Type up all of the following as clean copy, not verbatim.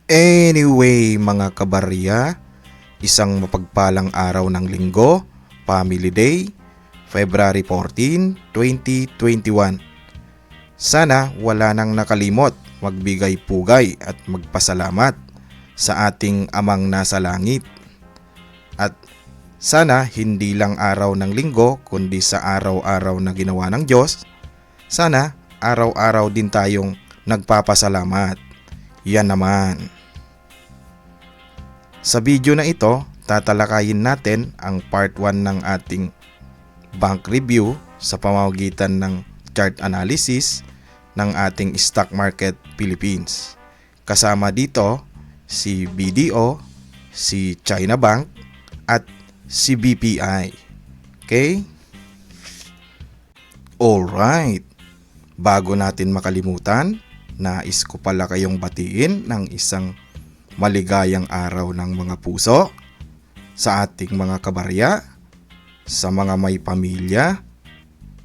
Anyway, mga kabarya, isang mapagpalang araw ng linggo, Family Day, February 14, 2021. Sana wala nang nakalimot magbigay pugay at magpasalamat sa ating amang nasa langit. At sana hindi lang araw ng linggo kundi sa araw-araw na ginawa ng Diyos, sana araw-araw din tayong nagpapasalamat. Yan naman. Sa video na ito, tatalakayin natin ang part 1 ng ating bank review sa pamamagitan ng chart analysis ng ating Stock Market Philippines. Kasama dito si BDO, si China Bank at si BPI. Okay? Alright. Bago natin makalimutan, nais ko pala kayong batiin ng isang maligayang araw ng mga puso sa ating mga kabarya, sa mga may pamilya,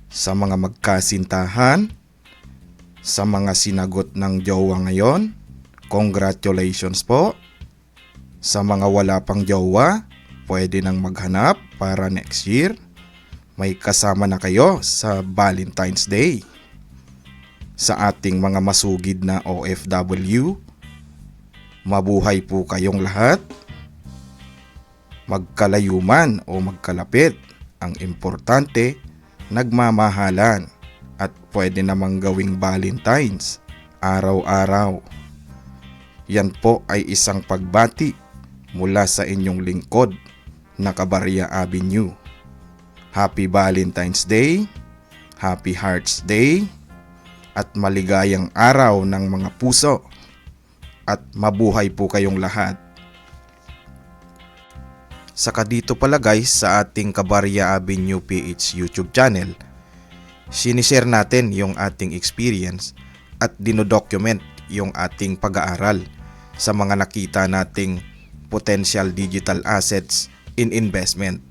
sa mga magkasintahan, sa mga sinagot ng jowa ngayon. Congratulations po. Sa mga wala pang jowa, pwede nang maghanap para next year may kasama na kayo sa Valentine's Day. Sa ating mga masugid na OFW, mabuhay po kayong lahat. Magkalayuman o magkalapit, ang importante, nagmamahalan at pwede namang gawing Valentine's araw-araw. Yan po ay isang pagbati mula sa inyong lingkod na Kabarya Avenue. Happy Valentine's Day, Happy Hearts Day, at maligayang araw ng mga puso. At mabuhay po kayong lahat. Saka dito pala guys sa ating Kabarya Avenue PH YouTube channel, sinishare natin yung ating experience at dinodocument yung ating pag-aaral sa mga nakita nating potential digital assets in investment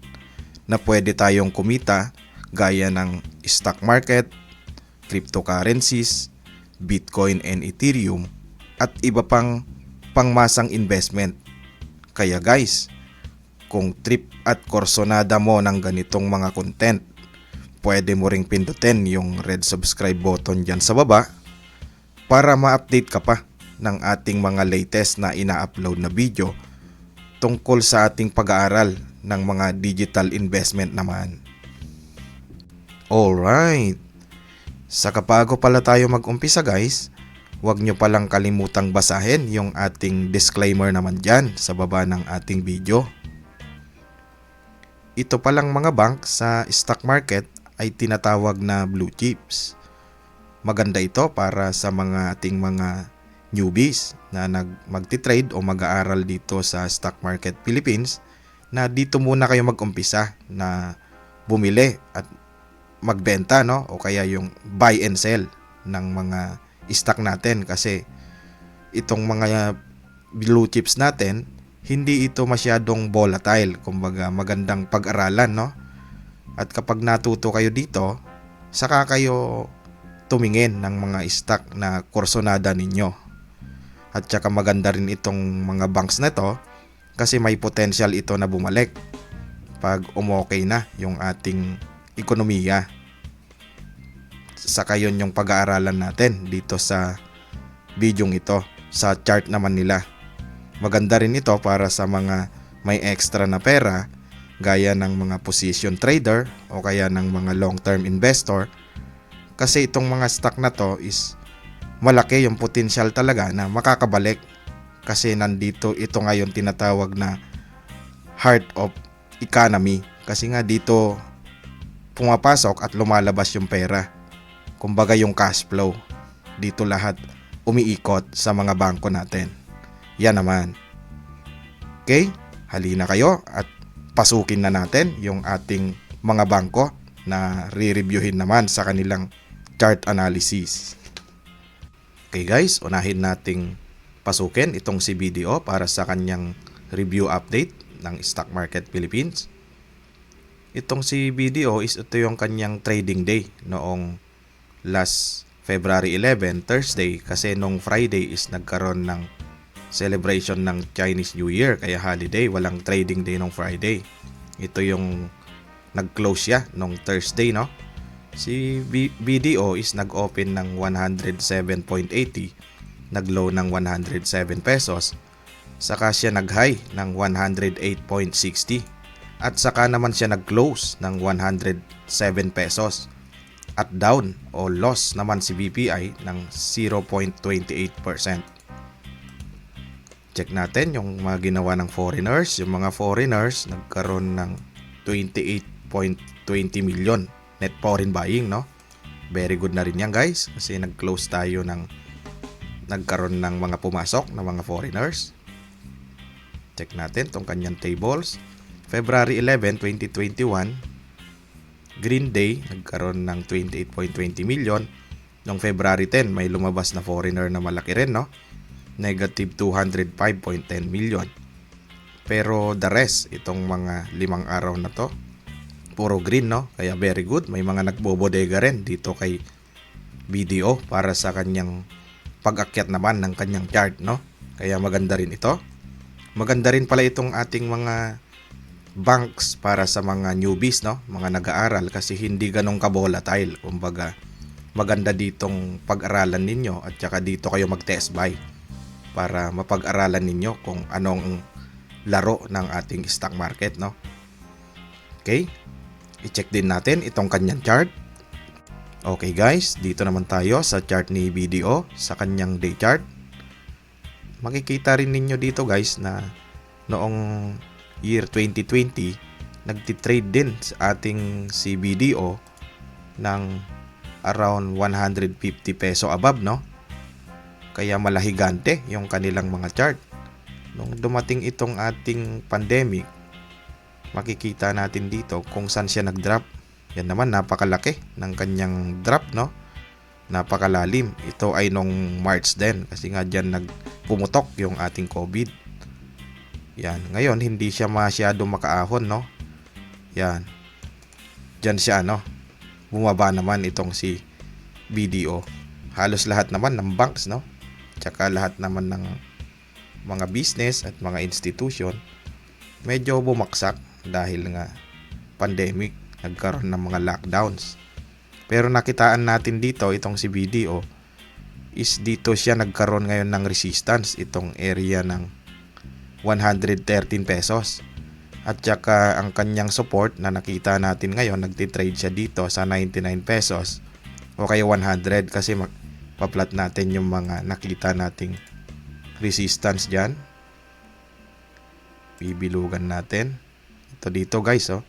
na pwede tayong kumita gaya ng stock market, cryptocurrencies, Bitcoin and Ethereum at iba pang pangmasang investment. Kaya guys, kung trip at korsonada mo ng ganitong mga content, pwede mo ring pindutin yung red subscribe button dyan sa baba para ma-update ka pa ng ating mga latest na ina-upload na video tungkol sa ating pag-aaral ng mga digital investment naman. Alright, sa kabago pala tayo mag-umpisa guys, huwag nyo palang kalimutang basahin yung ating disclaimer naman dyan sa baba ng ating video. Ito palang mga bank sa stock market ay tinatawag na blue chips. Maganda ito para sa mga ating mga newbies na magti-trade o mag-aaral dito sa Stock Market Philippines, na dito muna kayo mag-umpisa na bumili at magbenta, no? O kaya yung buy and sell ng mga stock natin, kasi itong mga blue chips natin hindi ito masyadong volatile, kumbaga magandang pag-aralan, no? At kapag natuto kayo dito, saka kayo tumingin ng mga stock na kursonada ninyo. At saka maganda rin itong mga banks na to kasi may potential ito na bumalik pag umokay na yung ating ekonomiya. Saka yun yung pag-aaralan natin dito sa bidyong ito, sa chart naman nila. Maganda rin ito para sa mga may extra na pera gaya ng mga position trader o kaya ng mga long-term investor, kasi itong mga stock na to is malaki yung potential talaga na makakabalik, kasi nandito ito ngayon tinatawag na heart of economy, kasi nga dito pumapasok at lumalabas yung pera. Kumbaga yung cash flow, dito lahat umiikot sa mga bangko natin. Yan naman. Okay, halina kayo at pasukin na natin yung ating mga bangko na re-reviewin naman sa kanilang chart analysis. Okay guys, unahin nating pasukin itong si BDO para sa kanyang review update ng Stock Market Philippines. Itong si BDO is ito yung kanyang trading day noong last February 11, Thursday, kasi nung Friday is nagkaroon ng celebration ng Chinese New Year, kaya holiday, walang trading day nung Friday. Ito yung nag-close siya nung Thursday, no? Si BDO is nag-open ng 107.80, nag-low ng 107 pesos, saka siya nag-high ng 108.60, at saka naman siya nag-close ng 107 pesos. At down o loss naman si BPI ng 0.28%. Check natin yung mga ginawa ng foreigners. Yung mga foreigners nagkaroon ng 28.20 million net foreign buying, no? Very good na rin yan, guys, kasi nag-close tayo ng nagkaroon ng mga pumasok na mga foreigners. Check natin tong kanyang tables. February 11, 2021, Green Day, nagkaroon ng 28.20 million. Noong February 10, may lumabas na foreigner na malaki rin, no? Negative 205.10 million. Pero the rest, itong mga 5 araw na to, puro green, no? Kaya very good. May mga nagbobodega rin dito kay BDO para sa kanyang pag-akyat naman ng kanyang chart, no? Kaya maganda rin ito. Maganda rin pala itong ating mga banks para sa mga newbies, no? Mga nag-aaral, kasi hindi ganong ka-volatile. Kumbaga, maganda ditong pag-aralan ninyo at saka dito kayo mag-test buy para mapag-aralan ninyo kung anong laro ng ating stock market, no? Okay? I-check din natin itong kanyang chart. Okay, guys, dito naman tayo sa chart ni BDO sa kanyang day chart. Makikita rin ninyo dito, guys, na noong year 2020, nagtitrade din sa ating si BDO ng around 150 peso above, no? Kaya malahigante yung kanilang mga chart. Nung dumating itong ating pandemic, makikita natin dito kung saan siya nag-drop. Yan naman, napakalaki ng kanyang drop, no? Napakalalim. Ito ay nung March din, kasi nga dyan nagpumutok yung ating COVID. Yan. Ngayon, hindi siya masyado makaahon, no? Yan. Diyan siya, no? Bumaba naman itong si BDO. Halos lahat naman ng banks, no? Tsaka lahat naman ng mga business at mga institution medyo bumaksak dahil nga pandemic, nagkaroon ng mga lockdowns. Pero nakitaan natin dito, itong si BDO is dito siya nagkaroon ngayon ng resistance, itong area ng 113 pesos. At saka ang kanyang support na nakita natin ngayon, nagtitrade siya dito sa 99 pesos o kaya 100, kasi paplat natin yung mga nakita nating resistance dyan. Bibilugan natin. Ito dito, guys, oh.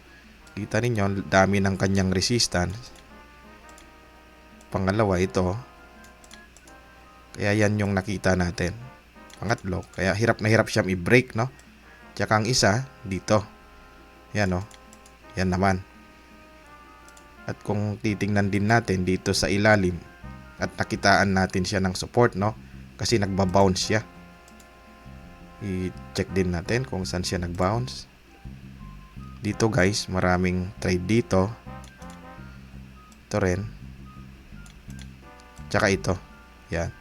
Kita ninyo, dami ng kanyang resistance. Pangalawa, ito. Kaya yan yung nakita natin. Pangatlo, kaya hirap na hirap siyang i-break, no? Tsaka ang isa, dito. Yan, no? Yan naman. At kung titingnan din natin dito sa ilalim, at nakitaan natin siya ng support, no? Kasi nagbabounce siya. I-check din natin kung saan siya nagbounce. Dito, guys, maraming trade dito. Ito rin. Tsaka ito. Yan.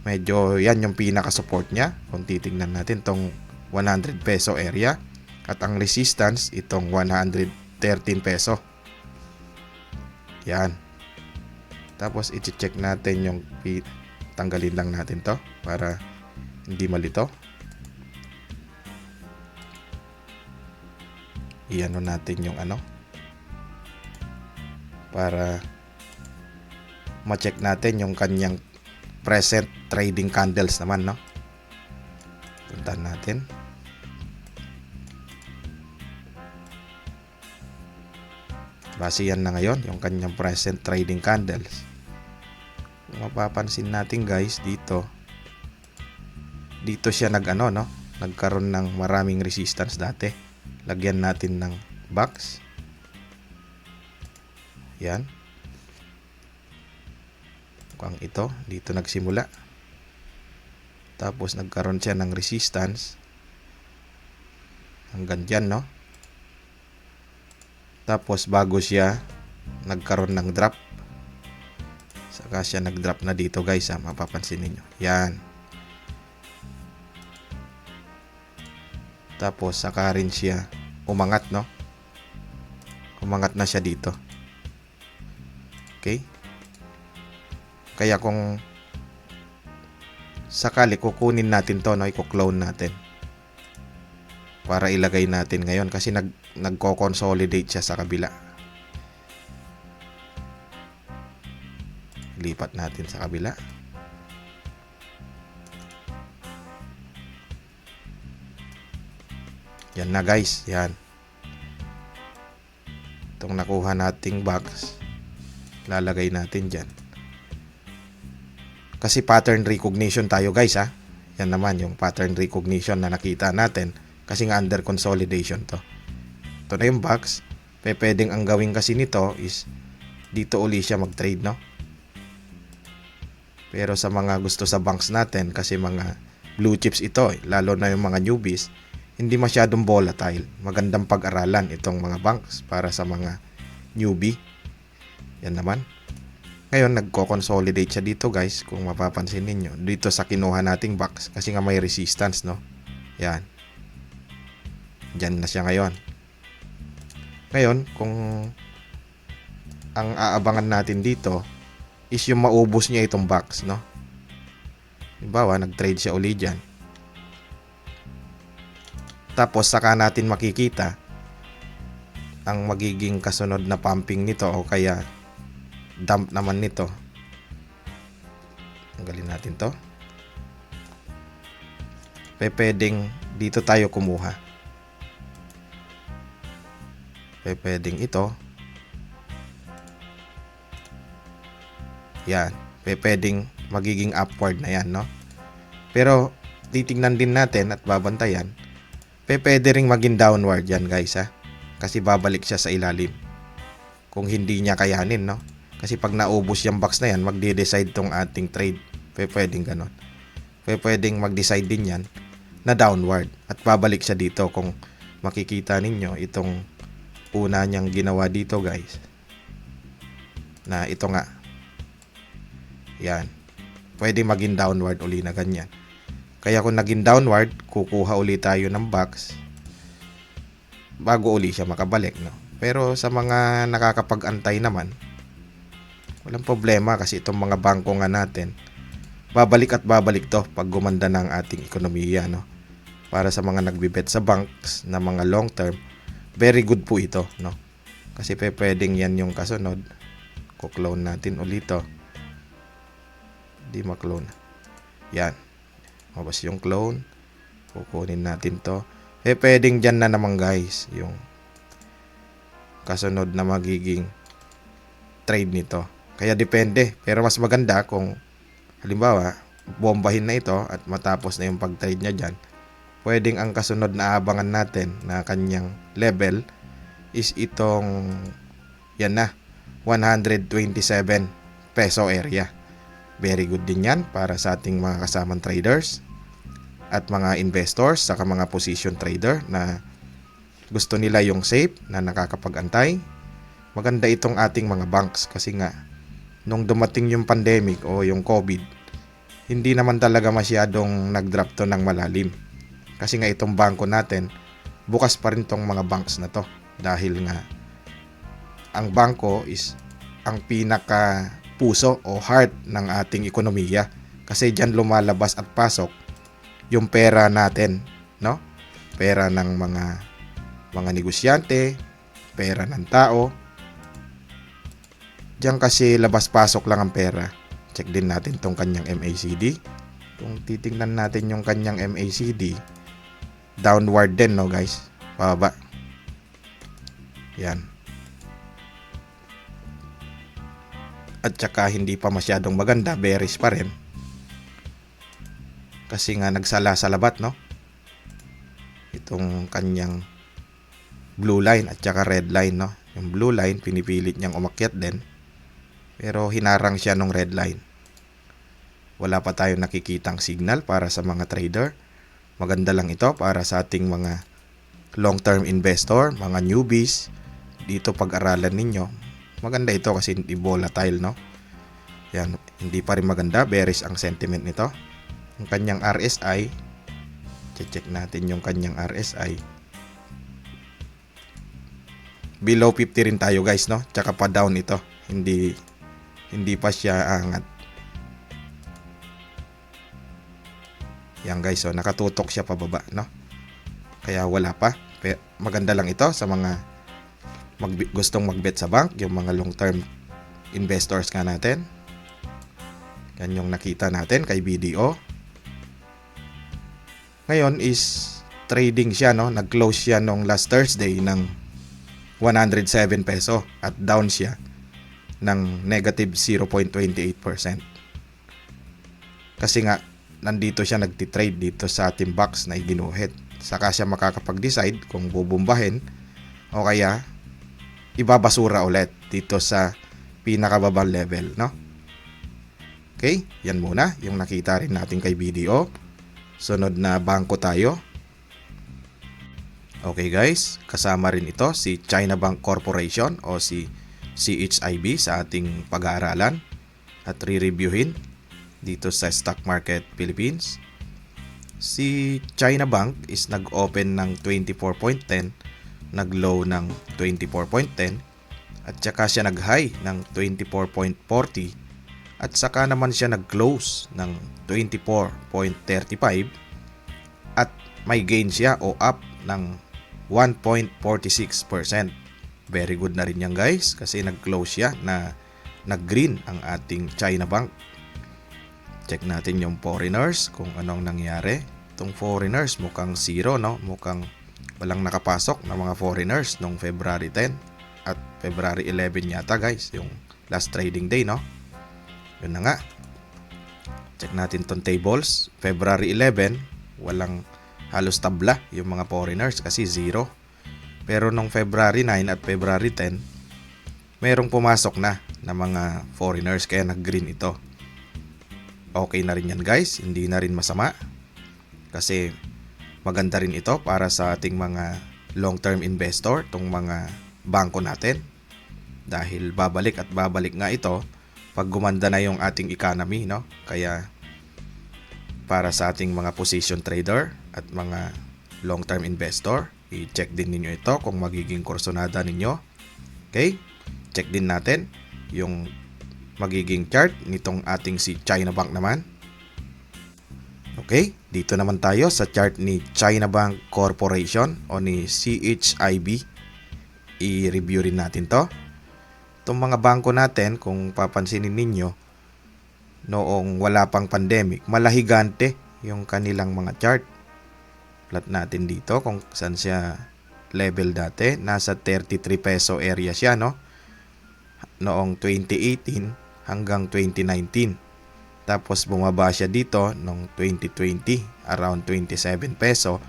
Medyo yan yung pinaka-support niya. Kung titingnan natin tong 100 peso area. At ang resistance, itong 113 peso. Yan. Tapos i-check natin yung tanggalin lang natin to para hindi malito. Iano natin yung ano para ma-check natin yung kanyang present trading candles naman, no? Puntahan natin. Base yan na ngayon yung kanyang present trading candles. Kung mapapansin natin, guys, dito siya nagkaroon ng maraming resistance dati. Lagyan natin ng box. Yan. Mukhang ito, dito nagsimula. Tapos nagkaroon siya ng resistance. Hanggang dyan, no? Tapos bago siya nagkaroon ng drop. Saka siya nag-drop na dito, guys, ha? Mapapansin ninyo. Yan. Tapos saka rin siya umangat, no? Umangat na siya dito. Okay? Kaya kung sakali kukunin natin to, no, i-clone natin para ilagay natin ngayon kasi nagko-consolidate siya sa kabila. Lipat natin sa kabila. Yan na guys, yan. Itong nakuha nating box, lalagay natin dyan. Kasi pattern recognition tayo guys, ha. Yan naman yung pattern recognition na nakita natin kasi nga under consolidation to. Ito na yung box. Pwedeng ang gawin kasi nito is dito uli siya mag-trade, no? Pero sa mga gusto sa banks natin, kasi mga blue chips ito, lalo na yung mga newbies, hindi masyadong volatile. Magandang pag-aralan itong mga banks para sa mga newbie. Yan naman. Ngayon, nagko-consolidate siya dito guys, kung mapapansin ninyo. Dito sa kinuha nating box, kasi nga may resistance, no? Yan. Diyan na siya ngayon. Ngayon, kung ang aabangan natin dito is yung maubos niya itong box, no? Halimbawa, nag-trade siya uli dyan. Tapos saka natin makikita ang magiging kasunod na pumping nito o kaya dump naman nito. Tanggalin natin to. Pwedeng dito tayo kumuha. Pwedeng ito. Yan. Pwedeng magiging upward na yan, no? Pero titingnan din natin at babantayan. Pwede ring maging downward yan guys, ha. Kasi babalik siya sa ilalim. Kung hindi niya kayanin, no? Kasi pag naubos yung box na yan, magde-decide tong ating trade. Pwedeng ganon. Pwedeng mag-decide din yan na downward. At babalik siya dito. Kung makikita ninyo, itong una niyang ginawa dito guys. Na ito nga. Yan. Pwede maging downward uli na ganyan. Kaya kung naging downward, kukuha uli tayo ng box bago uli siya makabalik, no? Pero sa mga nakakapag-antay naman, walang problema kasi itong mga bangko nga natin, babalik at babalik to pag gumanda ng ating ekonomiya, no? Para sa mga nagbibet sa banks na mga long term, very good po ito, no? Kasi pwedeng yan yung kasunod. Kuklone natin ulit to. Di maklone. Yan. Mabas yung clone. Kukunin natin to. Pwedeng dyan na naman guys yung kasunod na magiging trade nito. Kaya depende. Pero mas maganda kung halimbawa bombahin na ito at matapos na yung pag-trade niya dyan. Pwedeng ang kasunod na abangan natin na kanyang level is itong yan na 127 peso area. Very good din yan para sa ating mga kasamang traders at mga investors saka mga position trader na gusto nila yung safe na nakakapag-antay. Maganda itong ating mga banks kasi nga nung dumating yung pandemic o yung COVID, hindi naman talaga masyadong nag-drop to ng malalim. Kasi nga itong bangko natin, bukas pa rin tong mga banks na to dahil nga ang bangko is ang pinaka puso o heart ng ating ekonomiya kasi diyan lumalabas at pasok yung pera natin, no? Pera ng mga negosyante, pera ng tao. Diyan kasi labas-pasok lang ang pera. Check din natin tong kanyang MACD. Kung titingnan natin yung kanyang MACD, downward din, no guys? Pababa. Yan. At saka hindi pa masyadong maganda, bearish pa rin. Kasi nga nagsala sa labat, no? Itong kanyang blue line at saka red line, no? Yung blue line, pinipilit niyang umakyat din. Pero hinarang siya ng red line. Wala pa tayong nakikitang signal para sa mga trader. Maganda lang ito para sa ating mga long-term investor, mga newbies. Dito pag-aralan ninyo. Maganda ito kasi hindi volatile, no? Yan, hindi pa rin maganda. Bearish ang sentiment nito. Yung kanyang RSI, Check natin yung kanyang RSI. Below 50 rin tayo guys, no? Tsaka pa down ito. Hindi pa siya angat. Yan guys, so nakatutok siya pababa, no? Kaya wala pa. Maganda lang ito sa mga gustong magbet sa bank, yung mga long term investors nga natin. Yan yung nakita natin kay BDO. Ngayon is trading siya, no? Nag-close siya nung last Thursday ng 107 peso at down siya ng negative 0.28%. Kasi nga nandito siya nagtitrade dito sa ating box na iginuhit. Saka siya makakapag-decide kung bubumbahin o kaya ibabasura ulit dito sa pinakababang level, no? Okay, yan muna yung nakita rin natin kay BDO. Sunod na bangko tayo. Okay guys, kasama rin ito si China Bank Corporation o si CHIB sa ating pag-aaralan at re-reviewin dito sa Stock Market Philippines. Si China Bank is nag-open ng 24.10, nag-low ng 24.10 at saka siya nag-high ng 24.40 at saka naman siya nag-close ng 24.35 at may gain siya o up ng 1.46%. Very good na rin yan guys kasi nag-close siya na nag-green ang ating China Bank. Check natin yung foreigners kung anong nangyari. Itong foreigners mukhang zero, no? Mukhang walang nakapasok na mga foreigners nung February 10 at February 11 yata guys, yung last trading day, no? Yun na nga. Check natin tong tables. February 11, walang halos tabla yung mga foreigners kasi zero. Pero nung February 9 at February 10, merong pumasok na mga foreigners kaya nag-green ito. Okay na rin yan guys, hindi na rin masama. Kasi maganda rin ito para sa ating mga long-term investor, tong mga bangko natin. Dahil babalik at babalik nga ito pag gumanda na yung ating economy, no? Kaya para sa ating mga position trader at mga long-term investor, i-check din ninyo ito kung magiging kursonada ninyo. Okay? Check din natin yung magiging chart nitong ating si China Bank naman. Okay, dito naman tayo sa chart ni China Bank Corporation o ni CHIB. I-review rin natin to. Itong mga bangko natin, kung papansinin ninyo, noong wala pang pandemic, malahigante yung kanilang mga chart. Plot natin dito kung saan siya level dati. Nasa 33 peso area siya, no? Noong 2018 hanggang 2019. Tapos bumaba siya dito noong 2020, around 27 peso.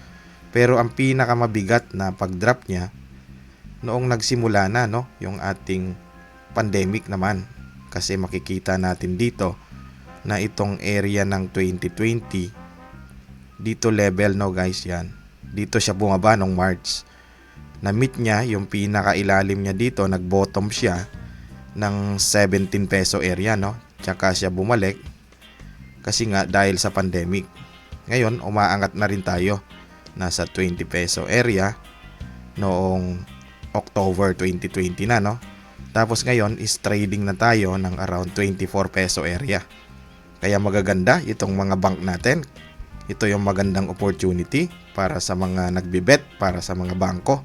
Pero ang pinakamabigat na pag-drop niya noong nagsimula na, no, yung ating pandemic naman. Kasi makikita natin dito na itong area ng 2020, dito level, no guys, yan. Dito siya bumaba noong March. Na-meet niya yung pinakailalim niya dito, nag-bottom siya ng 17 peso area, no? Tsaka siya bumalik kasi nga dahil sa pandemic. Ngayon, umaangat na rin tayo. Nasa 20 peso area noong October 2020 na, no? Tapos ngayon is trading na tayo ng around 24 peso area. Kaya magaganda itong mga bank natin. Ito yung magandang opportunity para sa mga nagbibet, para sa mga bangko.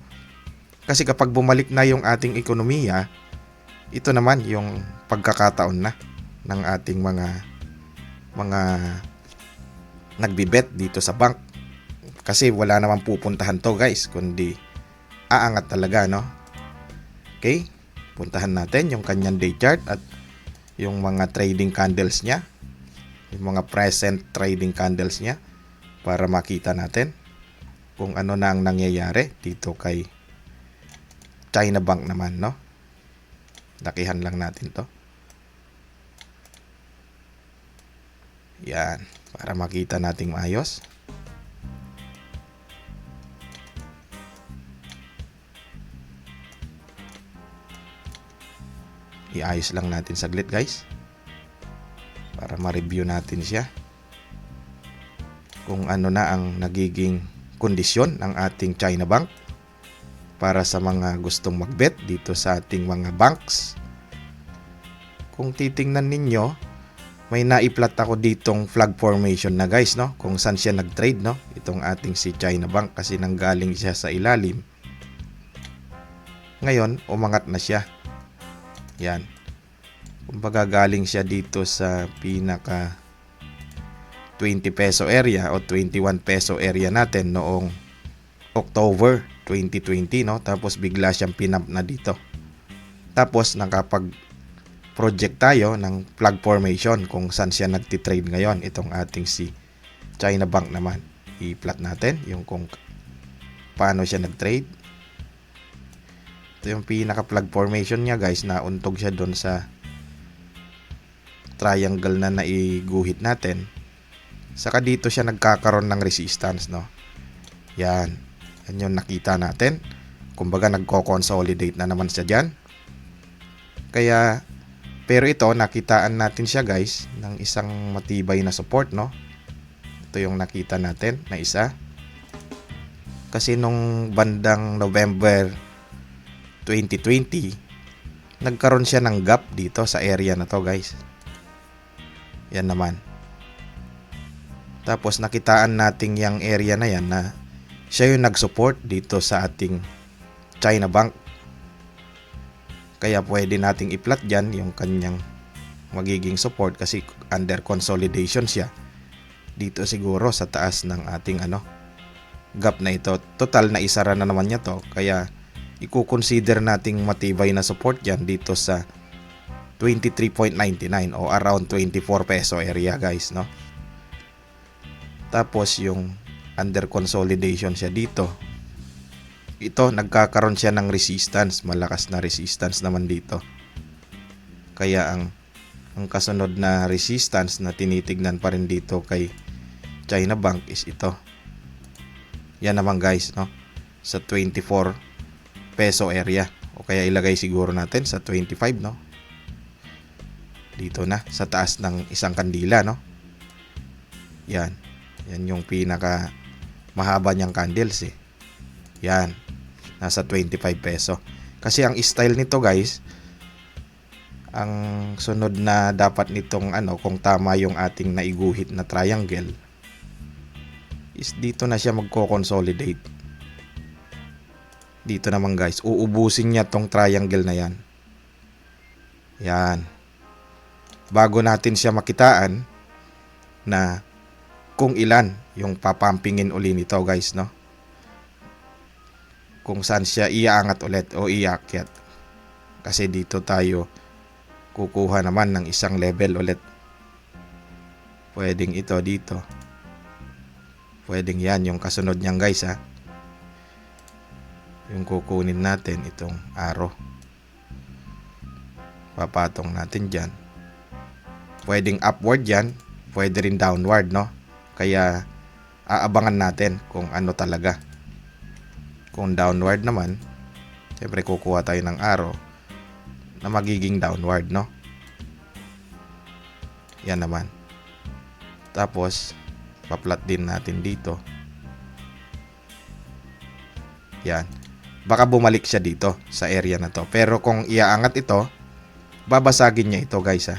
Kasi kapag bumalik na yung ating ekonomiya, ito naman yung pagkakataon na ng ating mga nagbibet dito sa bank. Kasi wala naman pupuntahan to guys, kundi aangat talaga, no? Okay, puntahan natin yung kanyang day chart at yung mga trading candles niya, yung mga present trading candles niya, para makita natin kung ano na ang nangyayari dito kay China Bank naman, no? Lakihan lang natin to. Yan, para makita nating maayos. I-ayos lang natin saglit guys, para ma-review natin siya kung ano na ang nagiging kondisyon ng ating China Bank para sa mga gustong magbet dito sa ating mga banks. Kung titingnan ninyo, may naiplat ako ditong flag formation na guys, no? Kung saan siya nag-trade, no? Itong ating si China Bank kasi nanggaling siya sa ilalim. Ngayon, umangat na siya. Yan. Kumbaga galing siya dito sa pinaka 20 peso area o 21 peso area natin noong October 2020, no? Tapos bigla siyang pinump na dito. Tapos nakapag-project tayo ng flag formation kung saan siya nagtitrade ngayon. Itong ating si China Bank naman. I-plot natin yung kung paano siya nag-trade. Ito yung pinaka-flag formation niya guys. Nauntog siya doon sa triangle na naiguhit natin. Saka dito siya nagkakaroon ng resistance, no? Yan. Yan yung nakita natin. Kumbaga nagko-consolidate na naman siya dyan. Kaya, pero ito, nakitaan natin siya guys ng isang matibay na support, no? Ito yung nakita natin na isa. Kasi nung bandang November 2020, nagkaroon siya ng gap dito sa area na to guys. Yan naman. Tapos nakitaan natin yung area na yan na siya yung nag-support dito sa ating China Bank. Kaya pwede nating i-plot dyan yung kanyang magiging support kasi under consolidation siya. Dito siguro sa taas ng ating gap na ito. Total na isara na naman niya to. Kaya i-consider nating matibay na support dyan dito sa 23.99 o around 24 peso area guys, no? Tapos yung under consolidation siya dito. Ito nagkakaroon siya ng resistance, malakas na resistance naman dito. Kaya ang kasunod na resistance na tinitignan pa rin dito kay China Bank is ito. Yan naman guys, no? Sa 24 peso area. O kaya ilagay siguro natin sa 25, no? Dito na sa taas ng isang kandila, no? Yan. Yan yung pinaka mahaba niyang candles eh. Yan. Nasa 25 peso. Kasi ang style nito guys, ang sunod na dapat nitong kung tama yung ating naiguhit na triangle, is dito na siya magko-consolidate. Dito naman guys, uubusin niya tong triangle na yan. Yan. Bago natin siya makitaan na kung ilan yung papampingin uli nito guys, no? Kung saan siya iaangat ulit o iakyat. Kasi dito tayo kukuha naman ng isang level ulit. Pwedeng ito dito. Pwedeng yan yung kasunod niyan guys, ha. Yung kukunin natin itong arrow. Papatong natin dyan. Pwedeng upward yan. Pwede rin downward, no? Kaya aabangan natin kung ano talaga. Kung downward naman, siyempre kukuha tayo ng arrow na magiging downward, no? Yan naman. Tapos pa-plot din natin dito. Yan. Baka bumalik siya dito sa area na to. Pero kung iaangat ito, babasagin niya ito guys, ha.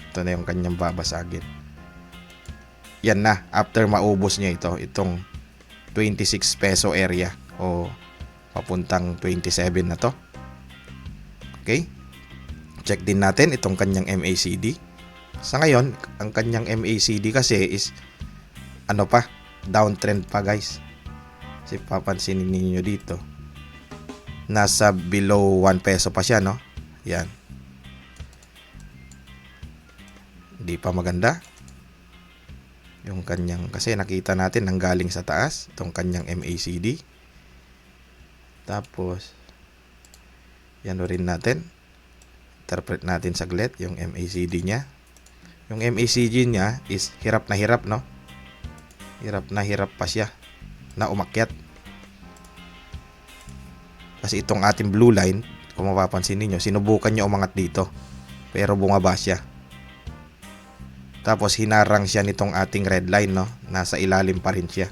Ito na yung kanyang babasagin. Yan na, after maubos niya ito, itong 26 peso area o papuntang 27 na to. Okay? Check din natin itong kanyang MACD. Sa ngayon, ang kanyang MACD kasi is downtrend pa guys. Kasi papansinin niyo dito, nasa below 1 peso pa siya, no? Yan. Hindi pa maganda yung kanyang, kasi nakita natin nanggaling sa taas itong kanyang MACD. Tapos yan rin natin, interpret natin saglit yung MACD niya. Yung MACD niya is hirap na hirap, no? Hirap na hirap pa siya na umakyat. Kasi itong ating blue line, kung mapapansin niyo, sinubukan niya umangat dito pero bumaba siya. Tapos hinarang siya nitong ating red line, no? Nasa ilalim pa rin siya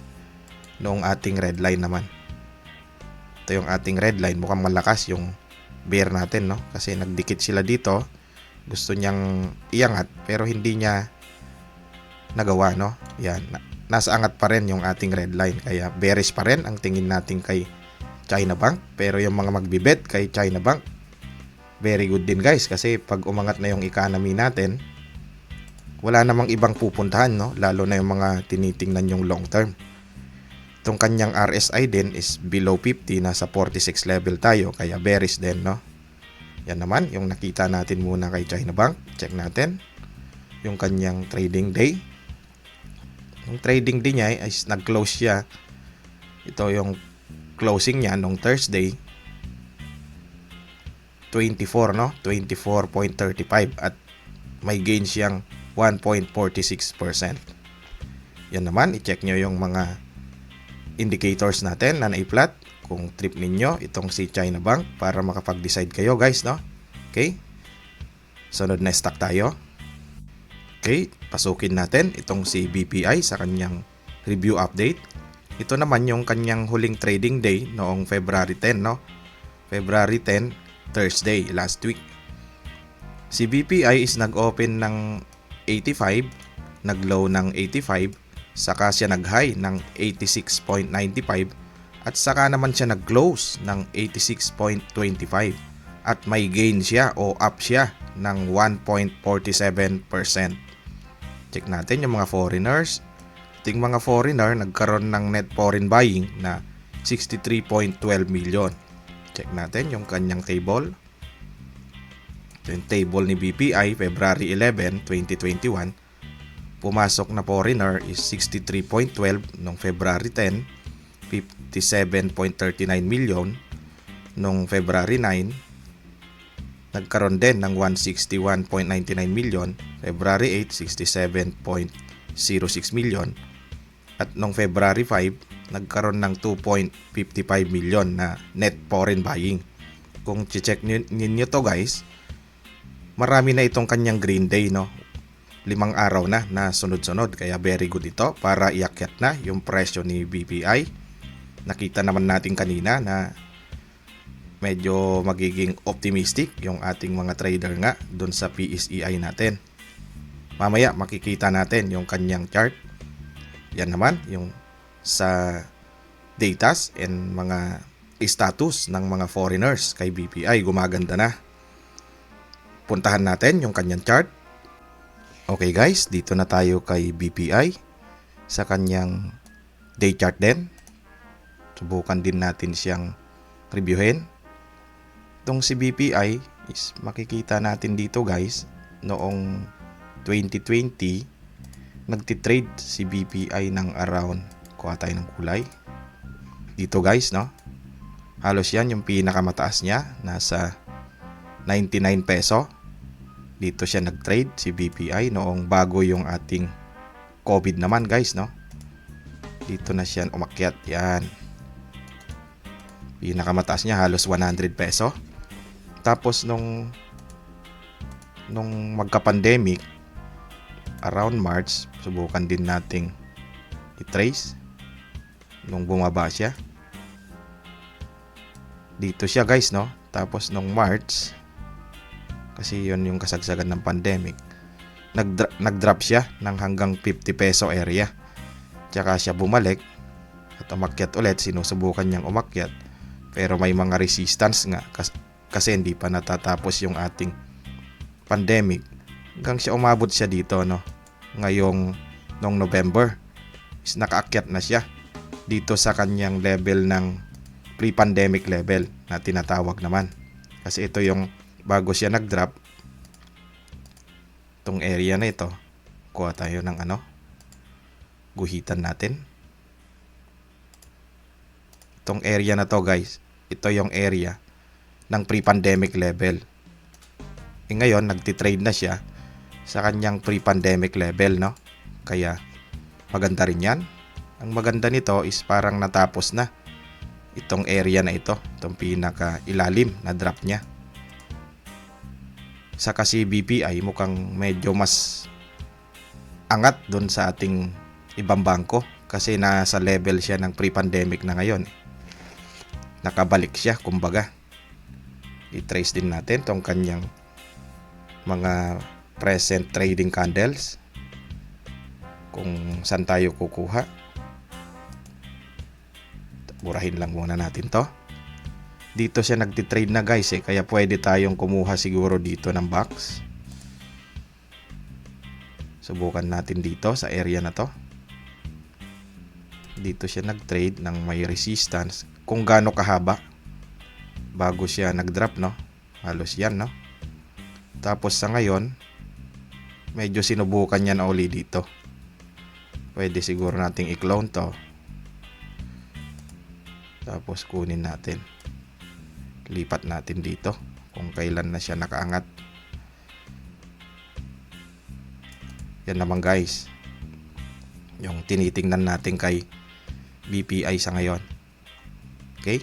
noong ating red line naman. Ito yung ating red line. Mukhang malakas yung bear natin, no? Kasi nagdikit sila dito. Gusto niyang iangat pero hindi niya nagawa, no? Yan. Nasa angat pa rin yung ating red line. Kaya bearish pa rin ang tingin natin kay China Bank. Pero yung mga magbibet kay China Bank, very good din guys. Kasi pag umangat na yung economy natin, wala namang ibang pupuntahan, no? Lalo na yung mga tinitingnan yung long term. Itong kanyang RSI din is below 50, nasa 46 level tayo, kaya bearish din, no? Yan naman, yung nakita natin muna kay China Bank. Check natin yung kanyang trading day. Yung trading day niya is nag-close siya. Ito yung closing niya nung Thursday, 24, no? 24.35 at may gain siyang 1.46%. Yan naman, i-check nyo yung mga indicators natin na naiplat kung trip ninyo itong si China Bank para makapag-decide kayo guys, no? Okay, sunod na stock tayo. Okay, pasukin natin itong si BPI sa kanyang review update. Ito naman yung kanyang huling trading day noong February 10, no? February 10, Thursday, last week. Si BPI is nag-open ng 85, nag-low ng 85, saka siya nag-high ng 86.95 at saka naman siya nag-close ng 86.25 at may gain siya o up siya ng 1.47%. Check natin yung mga foreigners. Ting mga foreigner nagkaroon ng net foreign buying na 63.12 million. Check natin yung kanyang table. Ito yung table ni BPI February 11, 2021. Pumasok na foreigner is 63.12 noong February 10, 57.39 million noong February 9, nagkaroon din ng 161.99 million, February 8, 67.06 million, at noong February 5, nagkaroon ng 2.55 million na net foreign buying. Kung check ninyo to guys, marami na itong kanyang green day, no? 5 araw na sunod-sunod, kaya very good ito para iakyat na yung presyo ni BPI. Nakita naman natin kanina na medyo magiging optimistic yung ating mga trader nga dun sa PSEI natin. Mamaya makikita natin yung kanyang chart. Yan naman yung sa datas and mga status ng mga foreigners kay BPI, gumaganda na. Puntahan natin yung kanyang chart. Okay guys, dito na tayo kay BPI sa kanyang day chart din. Subukan din natin siyang reviewin. Itong si BPI is makikita natin dito guys, noong 2020 nagtitrade si BPI ng around, kuha tayo ng kulay. Dito guys, no? Halos yan yung pinakamataas niya, nasa 99 peso. Dito siya nag-trade si BPI noong bago yung ating COVID naman guys, no? Dito na siya umakyat, yan. Pinakamataas niya halos 100 peso. Tapos nung magka-pandemic, around March, subukan din nating i-trace nung bumaba siya. Dito siya guys, no? Tapos nung March, kasi yun yung kasagsagan ng pandemic, nag-drop siya ng hanggang 50 peso area. Tsaka siya bumalik at umakyat ulit, sinusubukan niyang umakyat. Pero may mga resistance nga kasi hindi pa natatapos yung ating pandemic. Hanggang siya umabot siya dito, no? Ngayong nung November is nakaakyat na siya dito sa kanyang level ng pre-pandemic level na tinatawag naman. Kasi ito yung bago siya nag-drop, itong area na ito, kuha tayo ng guhitan natin. Itong area na to guys, ito yung area ng pre-pandemic level. Ngayon, nagtitrade na siya sa kanyang pre-pandemic level, no? Kaya maganda rin yan. Ang maganda nito is parang natapos na itong area na ito, itong pinaka ilalim na drop niya. Sa kasi BPI mukhang medyo mas angat doon sa ating ibang bangko kasi nasa level siya ng pre-pandemic na ngayon. Nakabalik siya kumbaga. I-trace din natin tong kanyang mga present trading candles kung saan tayo kukuha. Burahin lang muna natin to. Dito siya nagtitrade na guys kaya pwede tayong kumuha siguro dito ng box. Subukan natin dito sa area na to. Dito siya nagtrade ng may resistance kung gaano kahaba bago siya nagdrop, no? Halos yan, no? Tapos sa ngayon medyo sinubukan niya na uli dito. Pwede siguro nating i-clone to. Tapos kunin natin. Lipat natin dito kung kailan na siya nakaangat. Yan naman guys yung tinitingnan natin kay BPI sa ngayon. Okay?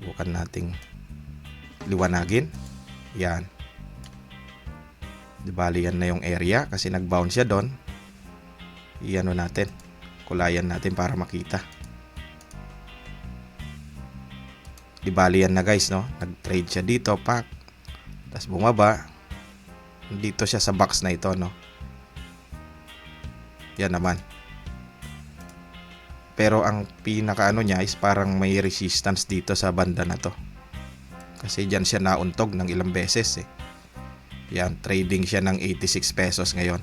Bukan nating liwanagin. Yan. Di bali yan na yung area kasi nag-bounce siya doon. Iano natin. Kulayan natin para makita. Di bali yan na guys, no? Nag-trade siya dito, pak. Tapos bumaba. Dito siya sa box na ito, no? Yan naman. Pero ang pinakaano niya is parang may resistance dito sa banda na to. Kasi dyan siya nauntog ng ilang beses Yan, trading siya ng 86 pesos ngayon.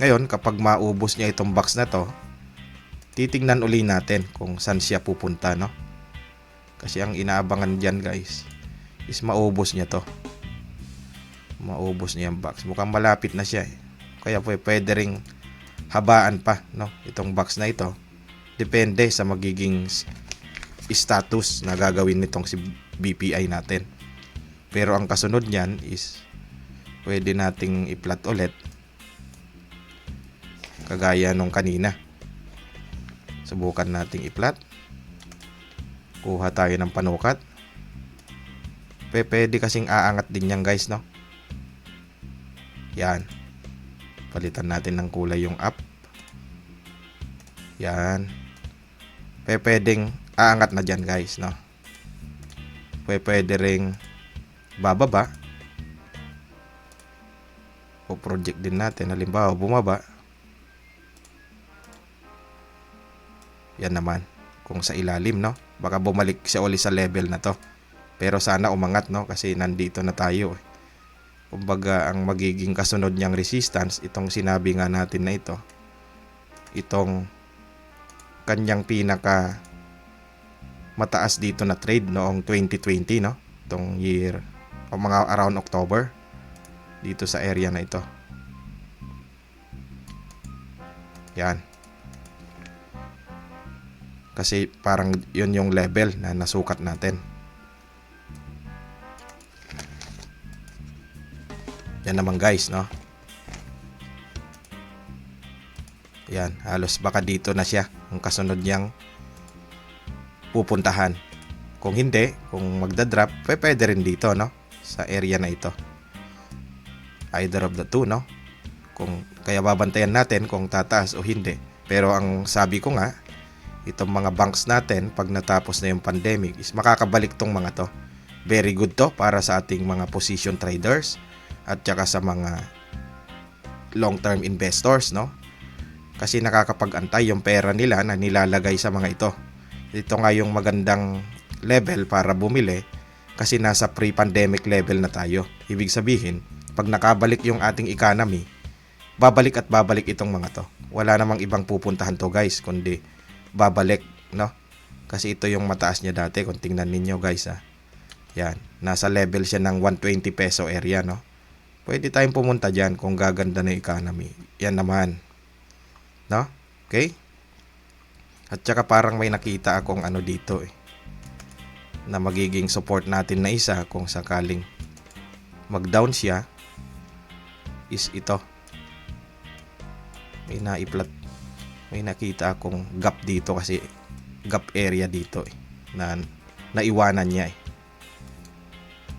Ngayon, kapag maubos niya itong box na to, titingnan uli natin kung saan siya pupunta, no? Kasi ang inaabangan dyan guys is maubos niya to. Maubos niya yung box. Mukhang malapit na siya Kaya pwede ring habaan pa, no? Itong box na ito. Depende sa magiging status na gagawin nitong si BPI natin. Pero ang kasunod niyan is pwede nating i-plot ulit kagaya nung kanina. Subukan nating i-plot. Kuha tayo ng panukat. Pwede kasing aangat din yan guys, no? Yan. Palitan natin ng kulay yung up. Yan. Pwedeng aangat na dyan guys, no? Pwede ring bababa. O project din natin. Halimbawa, bumaba. Yan naman. Kung sa ilalim, no? Baka bumalik siya uli sa level na to. Pero sana umangat, no? Kasi nandito na tayo. Kumbaga, ang magiging kasunod niyang resistance, itong sinabi nga natin na ito. Itong kanyang pinaka mataas dito na trade noong 2020, no? Itong year o mga around October dito sa area na ito. Yan. Kasi parang yun yung level na nasukat natin. Yan naman guys, no? Yan, halos baka dito na siya ang kasunod niyang pupuntahan. Kung hindi, kung magdadrop, pwede rin dito, no? Sa area na ito. Either of the two, no? Kung kaya babantayan natin kung tataas o hindi. Pero ang sabi ko nga, itong mga banks natin pag natapos na yung pandemic is makakabalik tong mga to. Very good to para sa ating mga position traders at saka sa mga long-term investors, no? Kasi nakakapag-antay yung pera nila na nilalagay sa mga ito. Ito nga yung magandang level para bumili kasi nasa pre-pandemic level na tayo. Ibig sabihin, pag nakabalik yung ating economy, babalik at babalik itong mga to. Wala namang ibang pupuntahan to guys, kundi babalik, no? Kasi ito yung mataas niya dati kung tingnan ninyo guys, ha. Yan, nasa level siya ng 120 peso area, no? Pwede tayong pumunta dyan kung gaganda na economy. Yan naman, no? Okay? At saka parang may nakita akong ano dito na magiging support natin na isa kung sakaling mag-down siya is ito. May nakita akong gap dito kasi gap area dito na naiwanan niya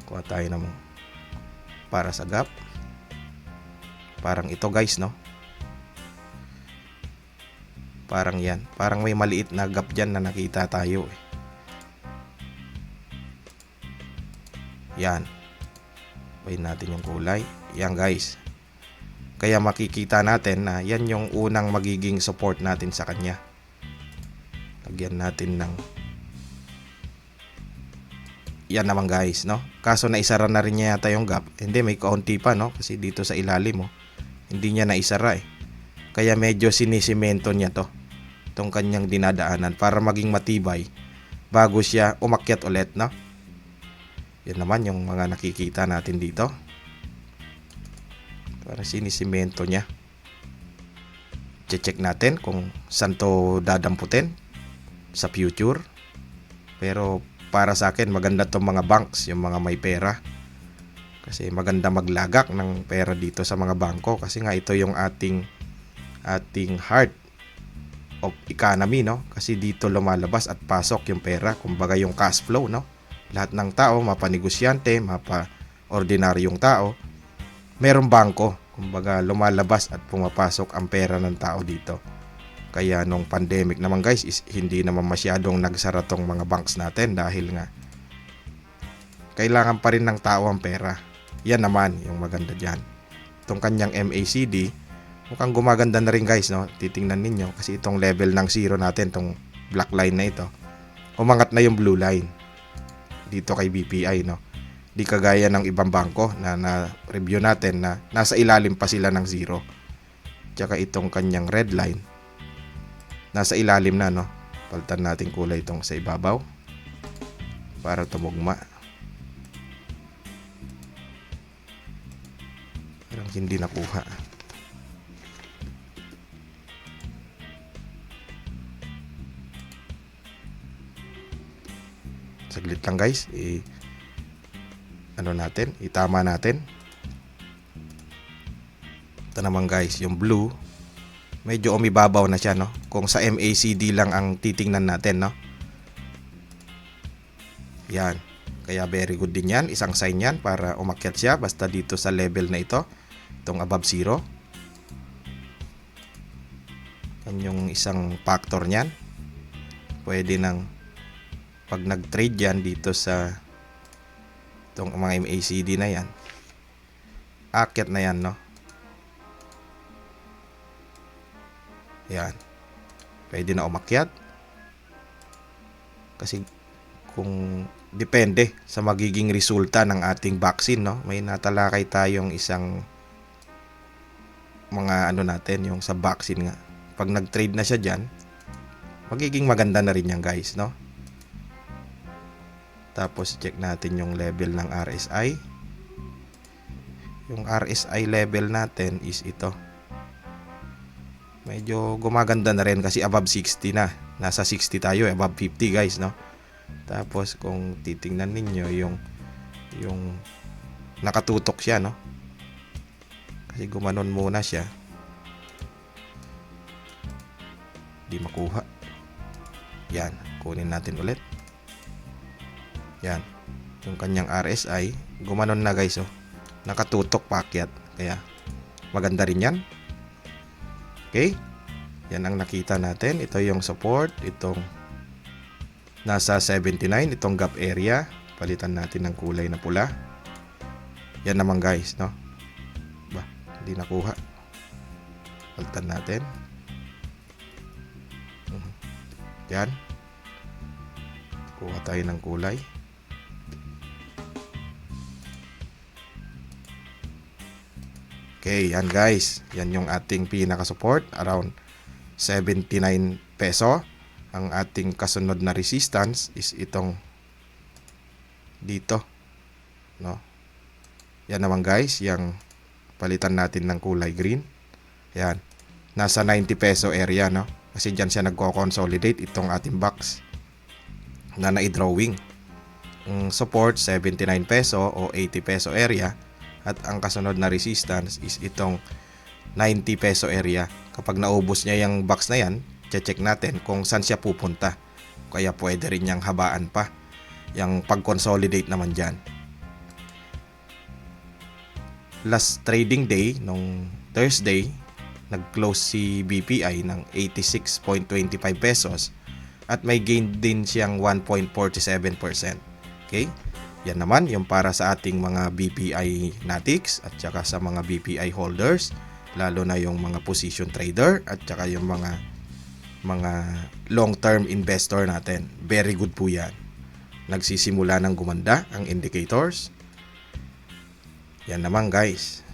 Kuha tayo naman para sa gap. Parang ito guys, no? Parang yan. Parang may maliit na gap dyan na nakita tayo eh. Yan. Bayin natin yung kulay. Yan guys. Kaya makikita natin na yan yung unang magiging support natin sa kanya. Lagyan natin ng yan naman guys, no? Kaso naisara na rin niya yata yung gap. Hindi, may kaunti pa, no? Kasi dito sa ilalim, hindi niya naisara eh. Kaya medyo sinisimento niya to. Itong kanyang dinadaanan para maging matibay bago siya umakyat ulit, no? Yan naman yung mga nakikita natin dito. Para sinisimento niya. Check natin kung saan to dadamputin sa future. Pero para sa akin maganda tong mga banks, yung mga may pera. Kasi maganda maglagak ng pera dito sa mga bangko kasi nga ito yung ating heart of economy, no? Kasi dito lumalabas at pasok yung pera, kumbaga yung cash flow, no? Lahat ng tao, mapa-negosyante, mapa-ordinaryong tao, merong bangko, kumbaga lumalabas at pumapasok ang pera ng tao dito. Kaya nung pandemic naman guys, hindi naman masyadong nagsara tong mga banks natin dahil nga kailangan pa rin ng tao ang pera. Yan naman yung maganda dyan. Itong kanyang MACD, mukhang gumaganda na rin guys, no? Titingnan ninyo kasi itong level ng 0 natin, itong black line na ito, umangat na yung blue line dito kay BPI, no? Di kagaya ng ibang bangko na na-review natin na nasa ilalim pa sila ng 0. Tsaka itong kanyang red line, nasa ilalim na, no? Palitan natin kulay itong sa ibabaw para tumugma. Parang hindi nakuha. Saglit lang guys. Itama natin. Ito naman guys, yung blue, medyo umibabaw na siya, no? Kung sa MACD lang ang titingnan natin, no? Yan. Kaya very good din yan. Isang sign yan para umakyat siya basta dito sa level na ito. Itong above 0. Yan yung isang factor niyan. Pwede nang pag nag-trade yan dito sa itong mga MACD na yan, akyat na yan, no? Yan. Pwede na umakyat. Kasi kung depende sa magiging resulta ng ating vaccine, no? May natalakay tayong isang mga natin, yung sa vaccine nga. Pag nag-trade na siya dyan, magiging maganda na rin yan guys, no? Tapos check natin yung level ng RSI. Yung RSI level natin is ito. Medyo gumaganda na rin kasi above 60 na. Nasa 60 tayo, above 50 guys, no? Tapos kung titingnan ninyo yung nakatutok siya, no? Kasi gumanon muna siya. Di makuha. Yan, kunin natin ulit. Yan. Yung kanyang RSI, gumanon na guys, oh. Nakatutok paakyat. Kaya maganda rin yan. Okay? Yan ang nakita natin. Ito yung support. Itong nasa 79. Itong gap area. Palitan natin ng kulay na pula. Yan naman guys, no? Ba, hindi nakuha. Palitan natin. Yan. Kuha tayo ng kulay. Okay, yan guys. Yan yung ating pinaka-support. Around 79 peso. Ang ating kasunod na resistance is itong dito, no? Yan naman guys, yung palitan natin ng kulay green. Yan. Nasa 90 peso area, no? Kasi dyan siya nagko-consolidate itong ating box na na-drawing. Support 79 peso o 80 peso area. At ang kasunod na resistance is itong 90 peso area. Kapag naubos niya yung box na yan, check natin kung saan siya pupunta. Kaya pwede rin niyang habaan pa yung pag-consolidate naman dyan. Last trading day nung Thursday, nag-close si BPI ng 86.25 pesos at may gain din siyang 1.47%. Okay? Yan naman yung para sa ating mga BPI Natics at saka sa mga BPI holders, lalo na yung mga position trader at saka yung mga long-term investor natin. Very good po yan. Nagsisimula ng gumanda ang indicators. Yan naman guys.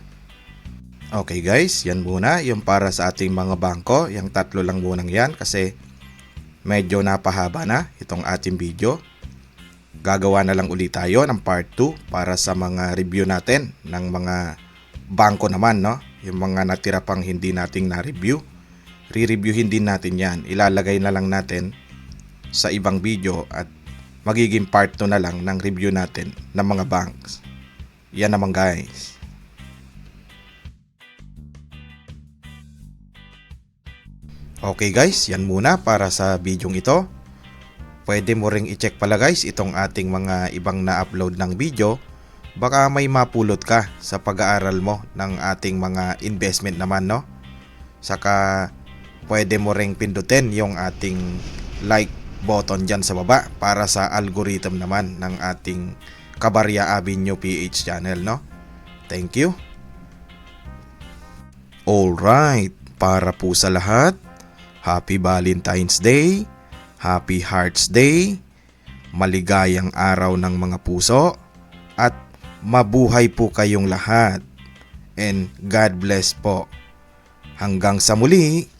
Okay guys, yan muna yung para sa ating mga bangko. Yung tatlo lang munang yan kasi medyo napahaba na itong ating video. Gagawa na lang ulit tayo ng part 2 para sa mga review natin ng mga bangko naman, no? Yung mga natira pang hindi nating na-review. Re-reviewin din natin yan. Ilalagay na lang natin sa ibang video at magiging part 2 na lang ng review natin ng mga banks. Yan naman guys. Okay guys, yan muna para sa video ito. Pwede mo ring i-check pala guys itong ating mga ibang na-upload ng video. Baka may mapulot ka sa pag-aaral mo ng ating mga investment naman, no? Saka pwede mo ring pindutin yung ating like button dyan sa baba para sa algorithm naman ng ating Cabarria Avenue PH channel, no? Thank you. Alright, para po sa lahat, Happy Valentine's Day, Happy Hearts Day, maligayang araw ng mga puso, at mabuhay po kayong lahat. And God bless po. Hanggang sa muli.